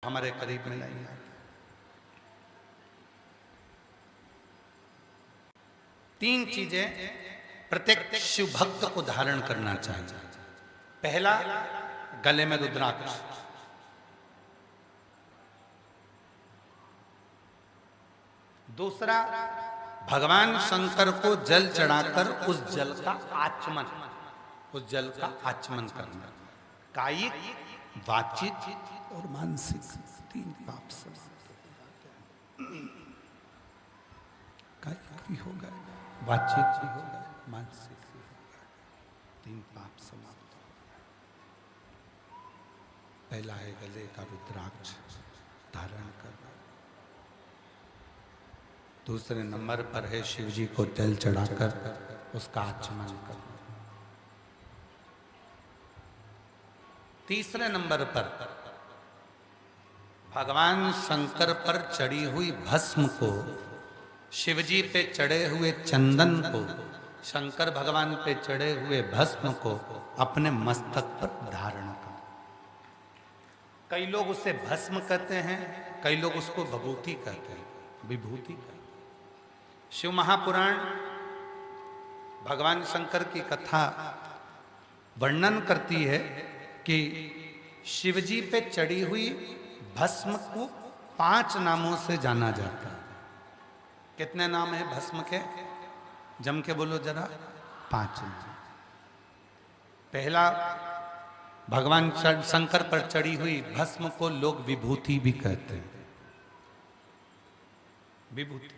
हमारे करीब में नहीं है। तीन चीजें प्रत्येक शिव भक्त को धारण करना चाहिए। पहला, गले में रुद्राक्ष। दूसरा, भगवान शंकर को जल चढ़ाकर उस जल का आचमन करना। कायिक, वाचिक और मानसिक तीन पाप समाप्त हो गए। कायिक भी हो गए, वाचिक भी हो गए, मानसिक भी हो गए, तीन पाप समाप्त हो गए। पहला है गले का रुद्राक्ष धारण करना। दूसरे नंबर पर है शिव जी को जल चढ़ाकर उसका आचमन करना। तीसरे नंबर पर भगवान शंकर पर चढ़ी हुई भस्म को, शिवजी पे चढ़े हुए चंदन को, शंकर भगवान पे चढ़े हुए भस्म को अपने मस्तक पर धारण कर। कई लोग उसे भस्म कहते हैं, कई लोग उसको विभूति कहते हैं, विभूति कहते हैं। शिव महापुराण भगवान शंकर की कथा वर्णन करती है कि शिवजी पे चढ़ी हुई भस्म को 5 नामों से जाना जाता है। कितने नाम है भस्म के? जम के बोलो जरा। 5 नाम। पहला, भगवान शंकर पर चढ़ी हुई भस्म को लोग विभूति भी कहते हैं। विभूति,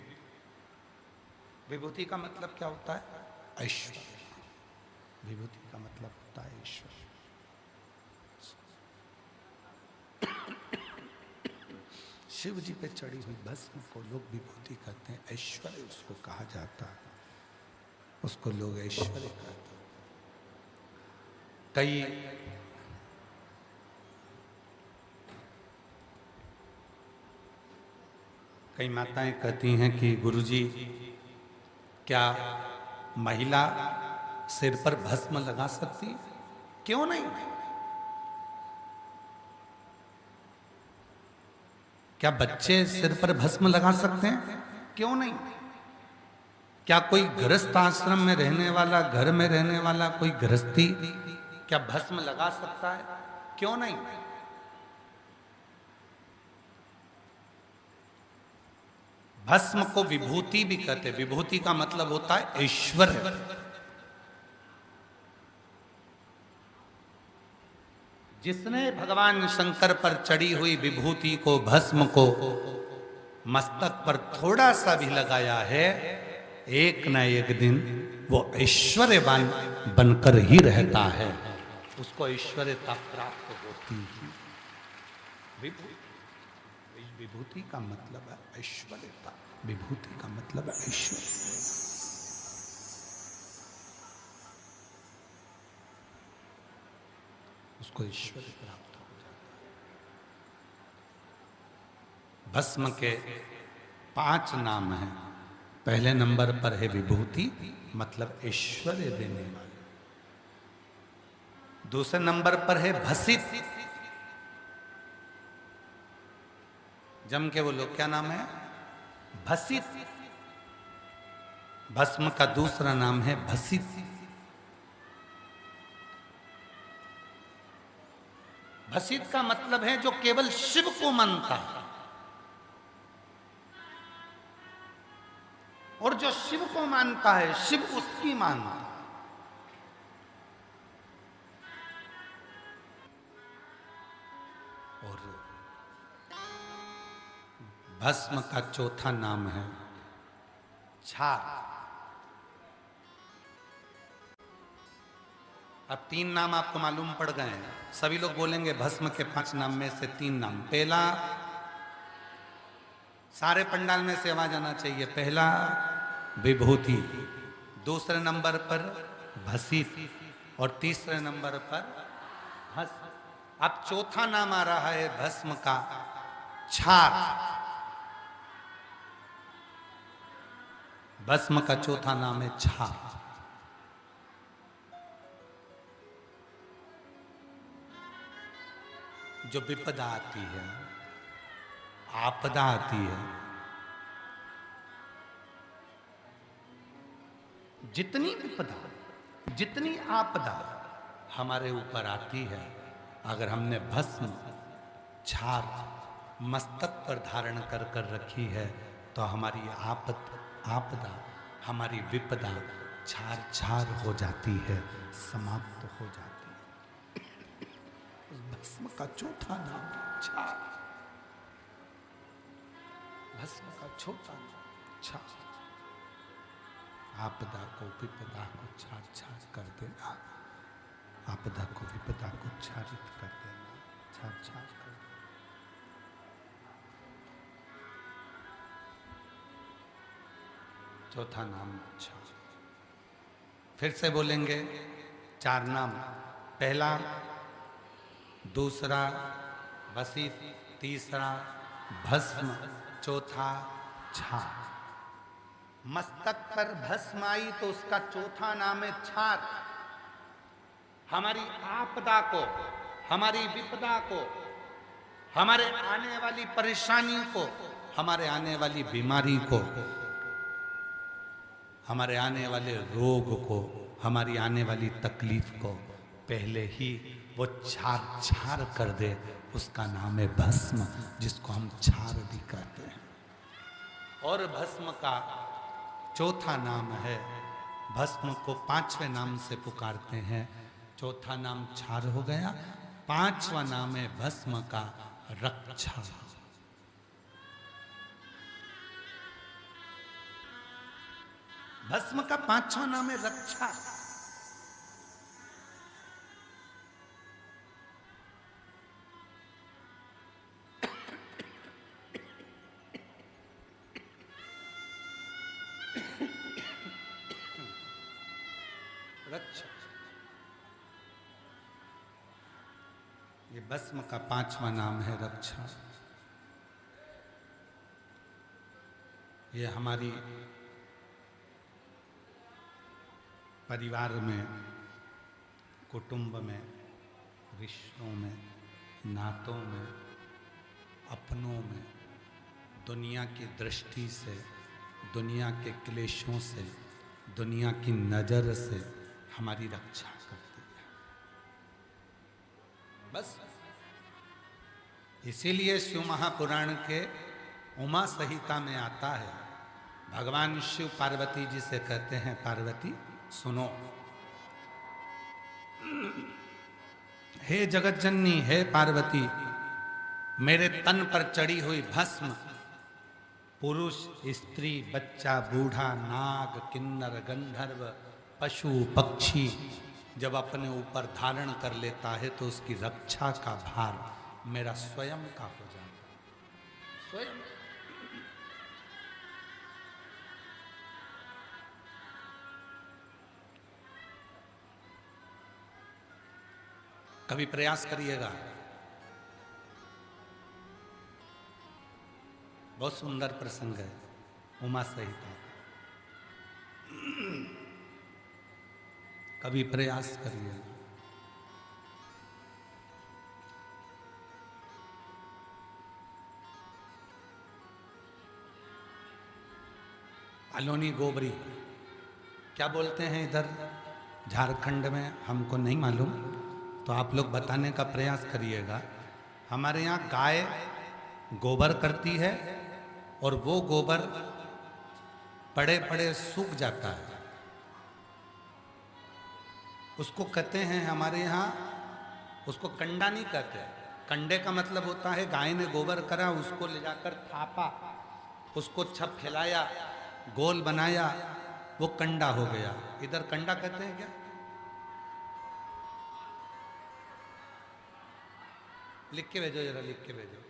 विभूति का मतलब क्या होता है? ऐश्वर्य। विभूति का मतलब होता है ऐश्वर्य। शिव जी पे चढ़ी हुई भस्म को लोग विभूति कहते हैं, ऐश्वर्य उसको कहा जाता है, उसको लोग ऐश्वर्य कहते हैं। कई माताएं कहती हैं कि गुरुजी, क्या महिला सिर पर भस्म लगा सकती है? क्यों नहीं? क्या बच्चे सिर पर भस्म लगा सकते हैं? क्यों नहीं? क्या कोई गृहस्थ आश्रम में रहने वाला, घर में रहने वाला कोई गृहस्थी क्या भस्म लगा सकता है? क्यों नहीं? भस्म को विभूति भी कहते हैं। विभूति का मतलब होता है ऐश्वर्य। जिसने भगवान शंकर पर चढ़ी हुई विभूति को, भस्म को मस्तक पर थोड़ा सा भी लगाया है, एक न एक दिन वो ऐश्वर्यवान बनकर ही रहता है। उसको ऐश्वर्यता प्राप्त होती है। विभूति का मतलब है ऐश्वर्यता। विभूति का मतलब है ऐश्वर्य। उसको ऐश्वर्य प्राप्त हो जाता है। भस्म के 5 नाम हैं। पहले नंबर पर है विभूति, मतलब ऐश्वर्य देने वाले। दूसरे नंबर पर है भसित। जम के बोलो, क्या नाम है? भसित। भस्म का दूसरा नाम है भसित। भसित का मतलब है जो केवल शिव को मानता है, और जो शिव को मानता है, शिव उसकी मानता है। और भस्म का चौथा नाम है छार। अब 3 नाम आपको मालूम पड़ गए हैं। सभी लोग बोलेंगे भस्म के 5 नाम में से 3 नाम। पहला, सारे पंडाल में से आवाज आना चाहिए। पहला विभूति, दूसरे नंबर पर भसित, और तीसरे नंबर पर भस्म। अब चौथा नाम आ रहा है भस्म का छार। भस्म का चौथा नाम है छार। जो विपदा आती है, आपदा आती है, जितनी विपदा, जितनी आपदा हमारे ऊपर आती है, अगर हमने भस्म छार मस्तक पर धारण कर कर रखी है तो हमारी आपदा, हमारी विपदा छार छार हो जाती है, समाप्त हो जाती है। उस भस्म का चौथा नाम छार, भस्म का छोटा नाम छार। आपदा को विपदा को छार छार कर देना, आपदा को विपदा को छारित कर देना, छार छार कर देना। चौथा नाम छार। फिर से बोलेंगे चार नाम, पहला, दूसरा वसित, तीसरा भस्म, चौथा छार। मस्तक पर भस्म आई तो उसका चौथा नाम है छार। हमारी आपदा को, हमारी विपदा को, हमारे आने वाली परेशानियों को, हमारे आने वाली बीमारी को, हमारे आने वाले रोग को, हमारी आने वाली तकलीफ को पहले ही वो छार छार कर दे, उसका नाम है भस्म, जिसको हम छार भी कहते हैं। और भस्म का चौथा नाम है, भस्म को पांचवें नाम से पुकारते हैं। चौथा नाम छार हो गया, पांचवा नाम है भस्म का रक्षा। भस्म का पांचवा नाम है रक्षा। रक्षा, ये भस्म का पांचवा नाम है रक्षा। ये हमारी परिवार में, कुटुंब में, रिश्तों में, नातों में, अपनों में, दुनिया की दृष्टि से, दुनिया के क्लेशों से, दुनिया की नजर से हमारी रक्षा करती है। बस इसीलिए शिव महापुराण के उमा संहिता में आता है, भगवान शिव पार्वती जी से कहते हैं, पार्वती सुनो, हे जगत जननी, हे पार्वती, मेरे तन पर चढ़ी हुई भस्म पुरुष, स्त्री, बच्चा, बूढ़ा, नाग, किन्नर, गंधर्व, पशु, पक्षी जब अपने ऊपर धारण कर लेता है तो उसकी रक्षा का भार मेरा स्वयं का हो जाता है। स्वयं कभी प्रयास करिएगा, बहुत सुंदर प्रसंग है उमा संहिता, कभी प्रयास करिएगा। अलोनी गोबरी क्या बोलते हैं इधर झारखंड में, हमको नहीं मालूम, तो आप लोग बताने का प्रयास करिएगा। हमारे यहाँ गाय गोबर करती है और वो गोबर पड़े पड़े सूख जाता है, उसको कहते हैं हमारे यहाँ, उसको कंडा नहीं कहते। कंडे का मतलब होता है गाय ने गोबर करा, उसको ले जाकर थापा, उसको छप फैलाया, गोल बनाया, वो कंडा हो गया। इधर कंडा कहते हैं क्या? लिख के भेजो जरा, लिख के भेजो।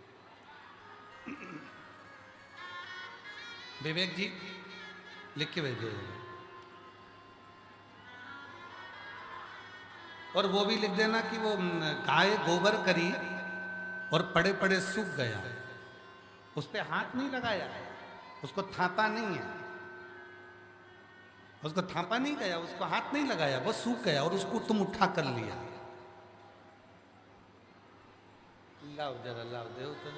विवेक जी लिख के भेजो जरा। और वो भी लिख देना कि वो गाय गोबर करी और पड़े पड़े सूख गया, उस पर हाथ नहीं लगाया, उसको थापा नहीं है, उसको थापा नहीं गया, उसको हाथ नहीं लगाया, वो सूख गया और उसको तुम उठा कर लिया। लाओ जरा, लाओ, दे तो।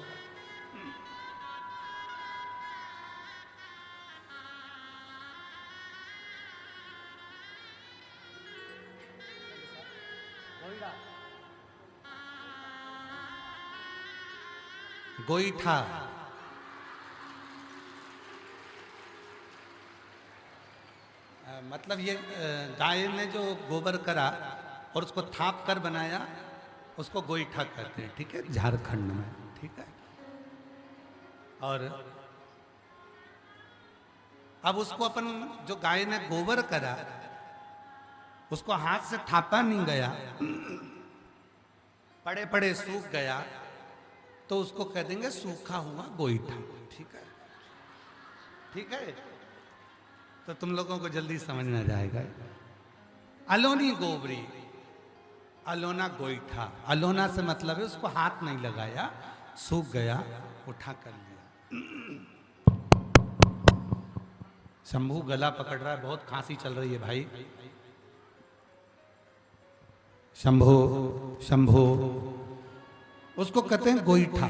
गोईठा। मतलब ये गाय ने जो गोबर करा और उसको थाप कर बनाया, उसको गोईठा कहते हैं, ठीक है, झारखंड में, ठीक है। और अब उसको अपन जो गाय ने गोबर करा उसको हाथ से थापा नहीं गया, पड़े पड़े सूख गया, तो उसको कह देंगे सूखा हुआ गोईठा, ठीक है, ठीक है। तो तुम लोगों को जल्दी समझ में आ जाएगा। अलोनी गोबरी, अलोना गोईठा। अलोना से मतलब है उसको हाथ नहीं लगाया, सूख गया, उठा कर लिया। शंभू गला पकड़ रहा है, बहुत खांसी चल रही है भाई। शंभू शंभू, उसको कहते हैं गोईठा,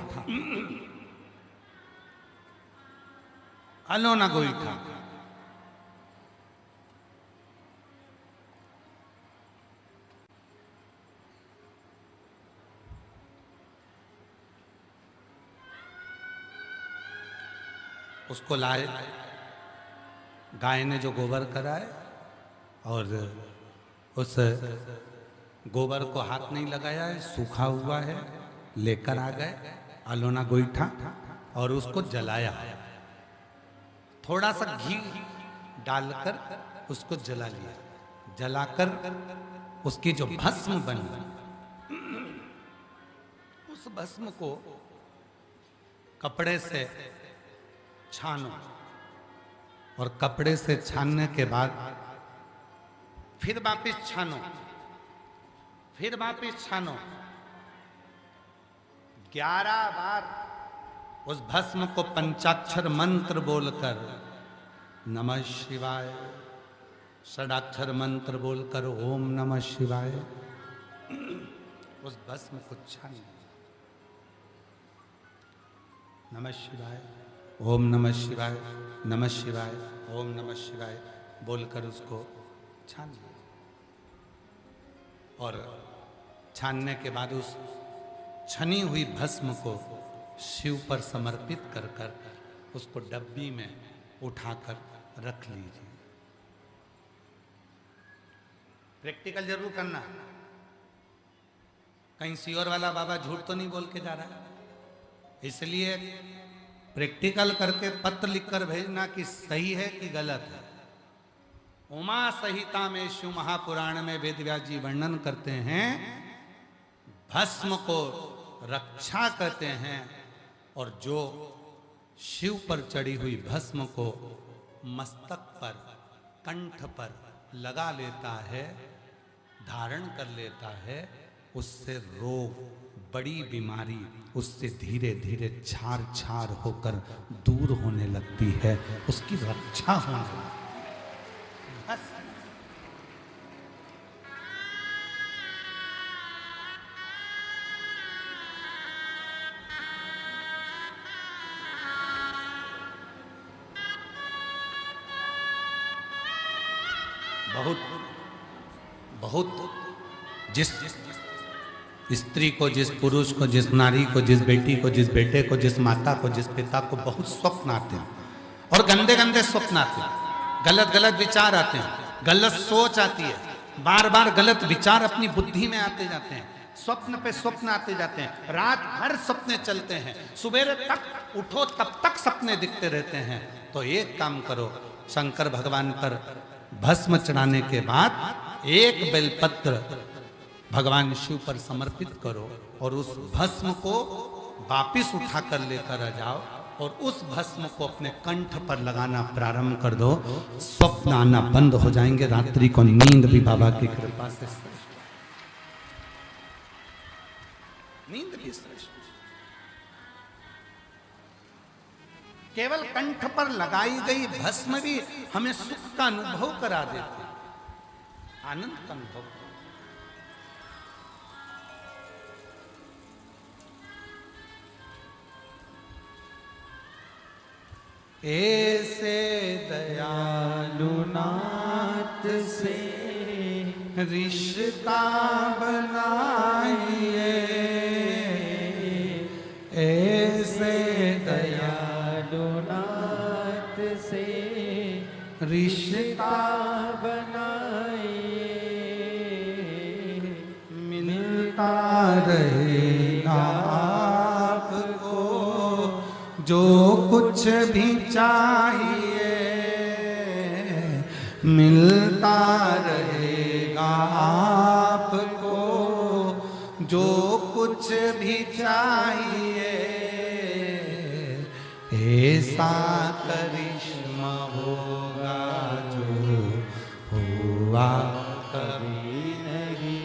अलोना गोईठा। उसको लाए, गाय ने जो गोबर करा है और उस गोबर को हाथ नहीं लगाया है, सूखा हुआ है, लेकर आ गए अलोना गोईठा और उसको जलाया। थोड़ा सा घी डालकर उसको जला लिया, जलाकर उसकी जो भस्म बनी, उस भस्म को कपड़े से छानो और कपड़े से छानने के बाद फिर वापिस छानो, फिर वापिस छानो। 11 बार उस भस्म को पंचाक्षर मंत्र बोलकर, नमः शिवाय, षडाक्षर मंत्र बोलकर ओम नमः शिवाय, उस भस्म को छानो। नमः शिवाय, ओम नमः शिवाय, नमः शिवाय, ओम नमः शिवाय बोलकर उसको छान लिया। और छानने के बाद उस छनी हुई भस्म को शिव पर समर्पित कर कर उसको डब्बी में उठाकर रख लीजिए। प्रैक्टिकल जरूर करना, कहीं सियोर वाला बाबा झूठ तो नहीं बोल के जा रहा है, इसलिए प्रैक्टिकल करके पत्र लिखकर भेजना कि सही है कि गलत है। उमा संहिता में शिव महापुराण में वेदव्यास जी वर्णन करते हैं, भस्म को रक्षा कहते हैं और जो शिव पर चढ़ी हुई भस्म को मस्तक पर, कंठ पर लगा लेता है, धारण कर लेता है, उससे रोग, बड़ी बीमारी उससे धीरे धीरे छार छार होकर दूर होने लगती है, उसकी रक्षा होने लगती है। बहुत बहुत जिस स्त्री को, जिस पुरुष को, जिस नारी को, जिस बेटी को, जिस बेटे को, जिस माता को, जिस पिता को बहुत स्वप्न आते हैं और गंदे गंदे स्वप्न आते हैं, गलत गलत विचार आते हैं, गलत सोच आती है, बार बार गलत विचार अपनी बुद्धि में आते जाते हैं, स्वप्न पे स्वप्न आते जाते हैं, रात भर सपने चलते हैं, सुबह तक उठो तब तक सपने दिखते रहते हैं। तो एक काम करो, शंकर भगवान पर भस्म चढ़ाने के बाद एक बेलपत्र भगवान शिव पर समर्पित करो और उस भस्म को वापिस उठा कर लेकर आ जाओ और उस भस्म को अपने कंठ पर लगाना प्रारंभ कर दो। स्वप्न आना बंद हो जाएंगे, रात्रि को नींद भी बाबा की कृपा से श्रेष्ठ, नींद भी श्रेष्ठ। केवल कंठ पर लगाई गई भस्म भी हमें सुख का अनुभव करा देती, आनंद का अनुभव। ऐसे दयालु नाथ से रिश्ता बनाइए, से दयालु नाथ से रिश्ता बनाइए, मिलता रहेगा आपको जो कुछ भी चाहिए, मिलता रहेगा आपको जो कुछ भी चाहिए। ऐसा करिश्मा होगा जो हुआ कभी नहीं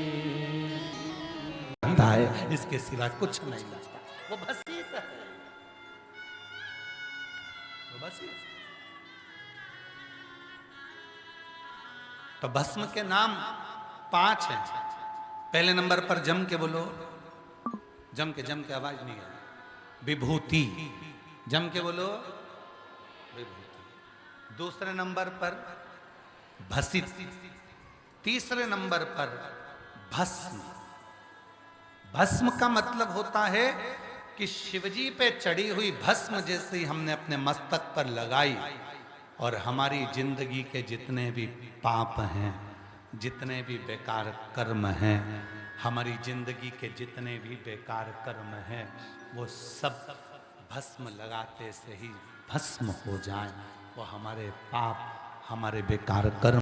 लगता है, इसके सिवा कुछ नहीं लगता। वो बसीस है, वो बसीस। तो भस्म के नाम 5 हैं। पहले नंबर पर जम के बोलो, जम के आवाज नहीं है। विभूति, जम के बोलो विभूति। दूसरे नंबर पर भसित, तीसरे नंबर पर भस्म। भस्म का मतलब होता है कि शिवजी पे चढ़ी हुई भस्म जैसे ही हमने अपने मस्तक पर लगाई और हमारी जिंदगी के जितने भी पाप हैं, जितने भी बेकार कर्म हैं, हमारी जिंदगी के जितने भी बेकार कर्म हैं, वो सब भस्म लगाते से ही भस्म हो जाए। वो हमारे पाप, हमारे बेकार कर्म